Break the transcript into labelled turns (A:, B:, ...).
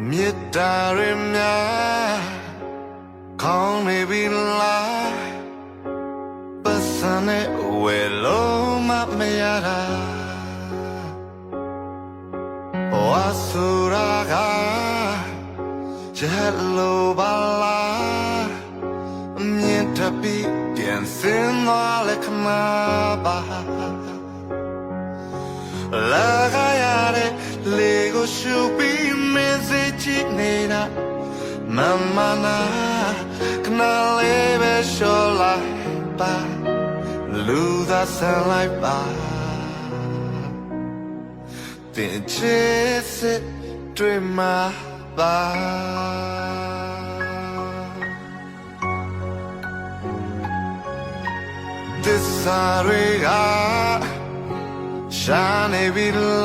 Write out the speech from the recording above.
A: မေတ္တာရမြကောင်းနေပြီလားပတ်စံနဲ့ဝယ်လို့မရတာဝါဆူရာကချက်လို့ပါလားမြင်တပီပြန်စင်သွားလက်ခမပါလာခရတဲ့လေကိုရှုပြီးမင်းစိတ်ချနေတာမမနာခဏလေးပဲရှော်လိုက်ပါလူသာဆန်လိုက်ပါတင်ချစ်စစ်တွေ့မှာပါသစ္စာတွေကရှာနေပြီ